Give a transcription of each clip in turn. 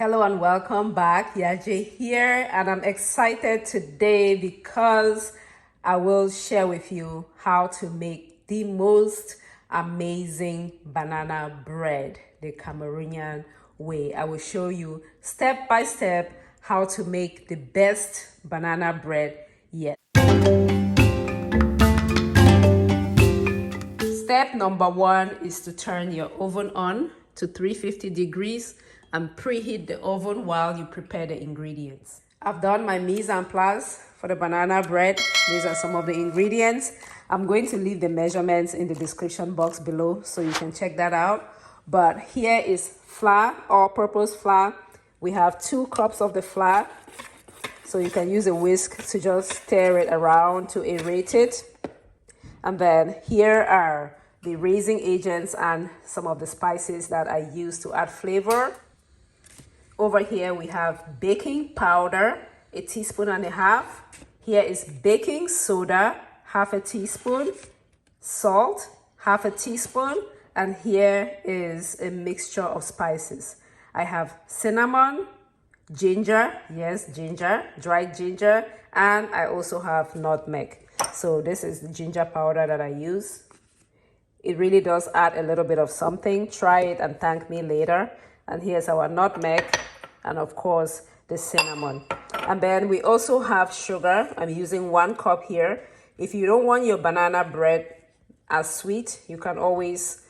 Hello and welcome back. Yaje here, and I'm excited today because I will share with you how to make the most amazing banana bread the Cameroonian way. I will show you step by step how to make the best banana bread yet. Step number one is to turn your oven on to 350 degrees and preheat the oven while you prepare the ingredients. I've done my mise en place for the banana bread. These are some of the ingredients. I'm going to leave the measurements in the description box below so you can check that out. But here is flour, all-purpose flour. We have 2 cups of the flour. So you can use a whisk to just stir it around to aerate it. And then here are the raising agents and some of the spices that I use to add flavor. Over here we have baking powder, 1.5 teaspoons. Here is baking soda, 1/2 teaspoon. Salt, 1/2 teaspoon. And here is a mixture of spices. I have cinnamon, ginger, yes, ginger, dried ginger, and I also have nutmeg. So this is the ginger powder that I use. It really does add a little bit of something. Try it and thank me later. And here's our nutmeg and of course the cinnamon. And then we also have sugar. I'm using 1 cup here. If you don't want your banana bread as sweet, you can always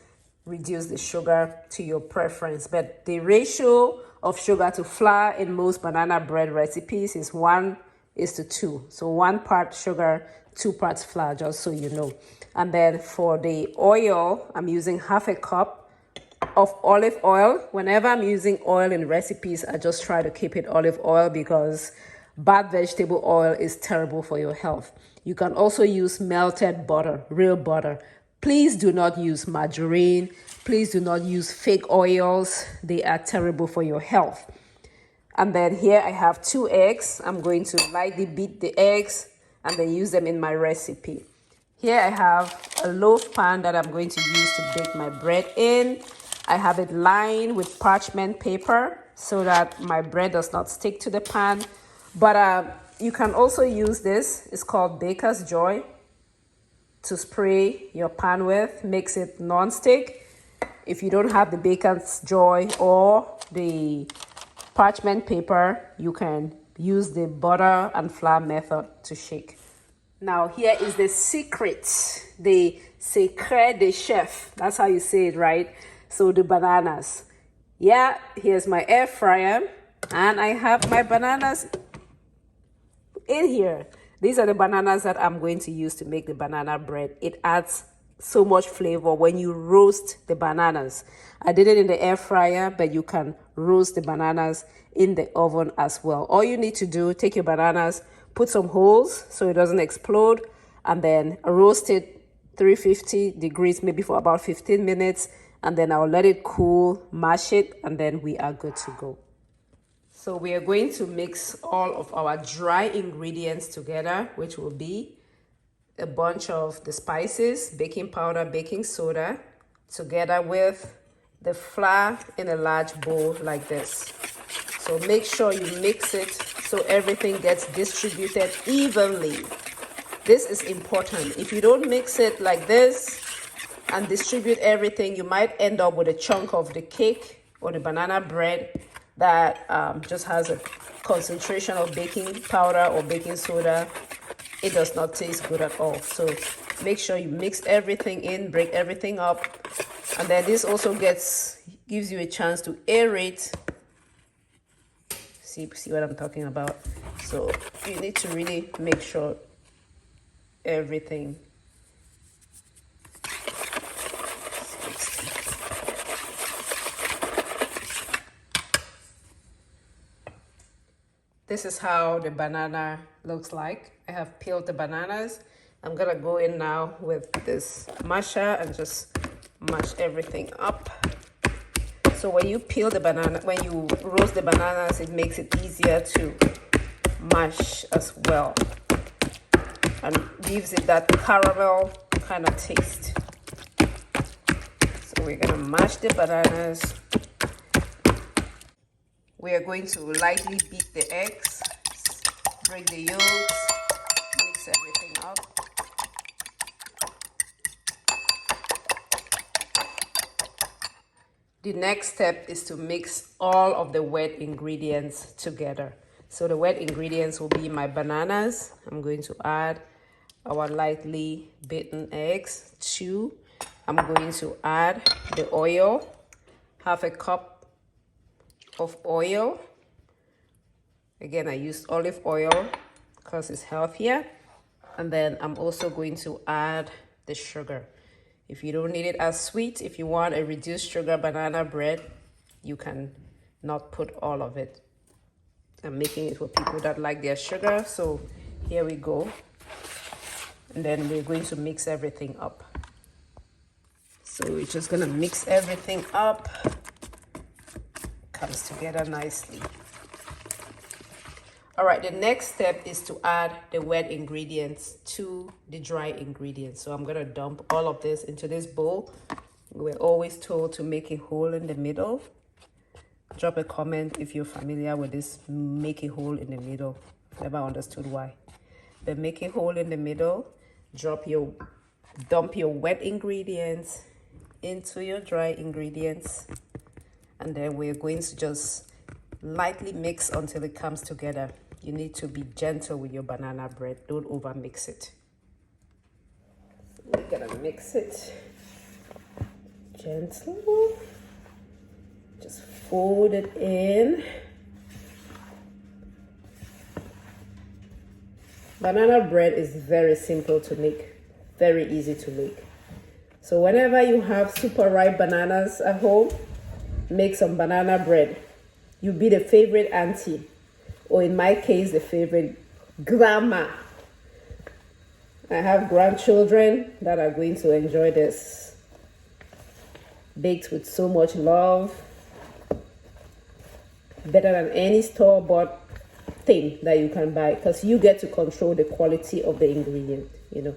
reduce the sugar to your preference. But the ratio of sugar to flour in most banana bread recipes is 1:2. So 1 part sugar, 2 parts flour, just so you know. And then for the oil, I'm using 1/2 cup of olive oil. Whenever I'm using oil in recipes, I just try to keep it olive oil because bad vegetable oil is terrible for your health. You can also use melted butter, real butter. Please do not use margarine. Please do not use fake oils. They are terrible for your health. And then here I have 2 eggs. I'm going to lightly beat the eggs and then use them in my recipe. Here I have a loaf pan that I'm going to use to bake my bread in. I have it lined with parchment paper so that my bread does not stick to the pan. But you can also use this. It's called Baker's Joy to spray your pan with. Makes it non-stick. If you don't have the Baker's Joy or the parchment paper, you can use the butter and flour method to shake. Now here is the secret, the secret de chef. That's how you say it, right? So the bananas. Yeah, here's my air fryer and I have my bananas in here. These are the bananas that I'm going to use to make the banana bread. It adds so much flavor when you roast the bananas. I did it in the air fryer, but you can roast the bananas in the oven as well. All you need to do, take your bananas, put some holes so it doesn't explode, and then roast it 350 degrees, maybe for about 15 minutes, and then I'll let it cool, mash it, and then we are good to go. So we are going to mix all of our dry ingredients together, which will be a bunch of the spices, baking powder, baking soda, together with the flour in a large bowl like this. So make sure you mix it so everything gets distributed evenly. This is important. If you don't mix it like this and distribute everything, you might end up with a chunk of the cake or the banana bread that just has a concentration of baking powder or baking soda. It does not taste good at all. So make sure you mix everything in, break everything up. And then this also gives you a chance to aerate. See what I'm talking about? So you need to really make sure everything is mixed. This is how the banana looks like. I have peeled the bananas. I'm gonna go in now with this masher and just mash everything up. So when you peel the banana, when you roast the bananas, it makes it easier to mash as well and gives it that caramel kind of taste. So we're gonna mash the bananas. We are going to lightly beat the eggs, break the yolks, mix everything up. The next step is to mix all of the wet ingredients together. So the wet ingredients will be my bananas. I'm going to add our lightly beaten eggs, 2. I'm going to add the oil, half a cup of oil. Again, I used olive oil because it's healthier. And then I'm also going to add the sugar. If you don't need it as sweet, if you want a reduced sugar banana bread, you can not put all of it. I'm making it for people that like their sugar. So here we go. And then we're going to mix everything up. So we're just gonna mix everything up. Comes together nicely. All right, the next step is to add the wet ingredients to the dry ingredients. So I'm gonna dump all of this into this bowl. We're always told to make a hole in the middle. Drop a comment if you're familiar with this, make a hole in the middle. Never understood why. But make a hole in the middle, dump your wet ingredients into your dry ingredients. And then we're going to just lightly mix until it comes together. You need to be gentle with your banana bread. Don't over mix it. So we're gonna mix it gentle. Just fold it in. Banana bread is very simple to make, very easy to make. So whenever you have super ripe bananas at home, make some banana bread. You be the favorite auntie, or in my case, the favorite grandma. I have grandchildren that are going to enjoy this. Baked with so much love. Better than any store-bought thing that you can buy, because you get to control the quality of the ingredient, you know.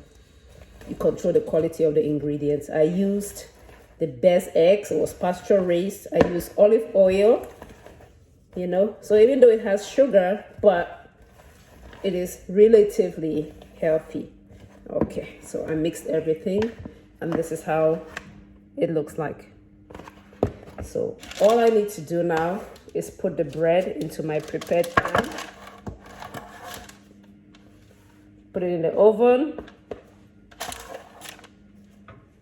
You control the quality of the ingredients. I used the best eggs. It was pasture raised. I used olive oil, you know. So even though it has sugar, but it is relatively healthy. Okay, so I mixed everything, and this is how it looks like. So all I need to do now is put the bread into my prepared pan. Put it in the oven.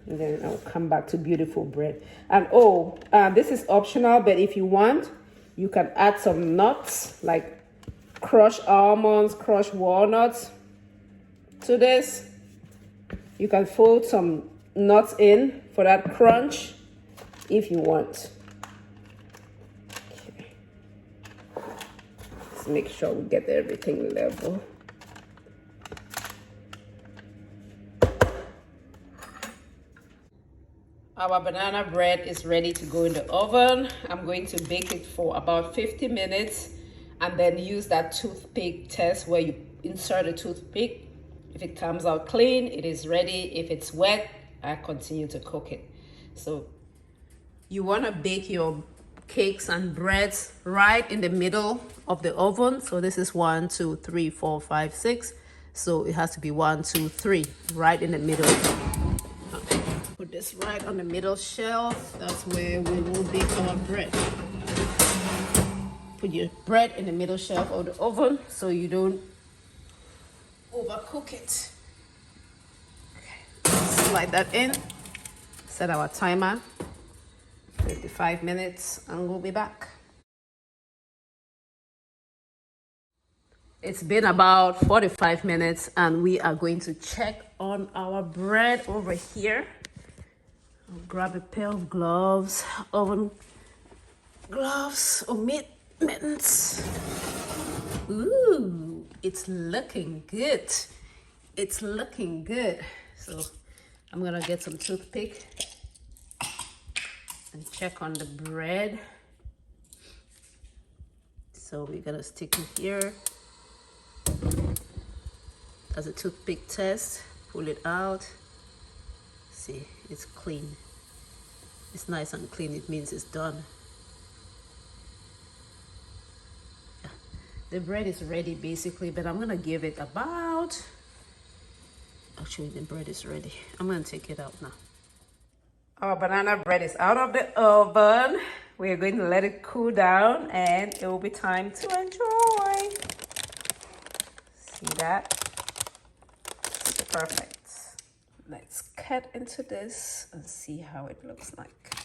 And then I'll come back to beautiful bread. And this is optional, but if you want, you can add some nuts, like crushed almonds, crushed walnuts to this. You can fold some nuts in for that crunch if you want. Okay. Let's make sure we get everything level. Our banana bread is ready to go in the oven. I'm going to bake it for about 50 minutes and then use that toothpick test where you insert a toothpick. If it comes out clean, it is ready. If it's wet, I continue to cook it. So you want to bake your cakes and breads right in the middle of the oven. So this is 1, 2, 3, 4, 5, 6. So it has to be 1, 2, 3, right in the middle. Put this right on the middle shelf. That's where we will bake our bread. Put your bread in the middle shelf of the oven so you don't overcook it. Okay. Slide that in. Set our timer. 55 minutes and we'll be back. It's been about 45 minutes and we are going to check on our bread over here. I'll grab a pair of gloves, oven gloves or mittens. Ooh, it's looking good. It's looking good. So I'm gonna get some toothpick and check on the bread. So we're gonna stick it here as a toothpick test. Pull it out. See, it's clean. It's nice and clean. It means it's done. The bread is ready basically, but I'm gonna give it about, actually the bread is ready. I'm gonna take it out now. Our banana bread is out of the oven. We're going to let it cool down and it will be time to enjoy. See that? Perfect. Let's cut into this and see how it looks like.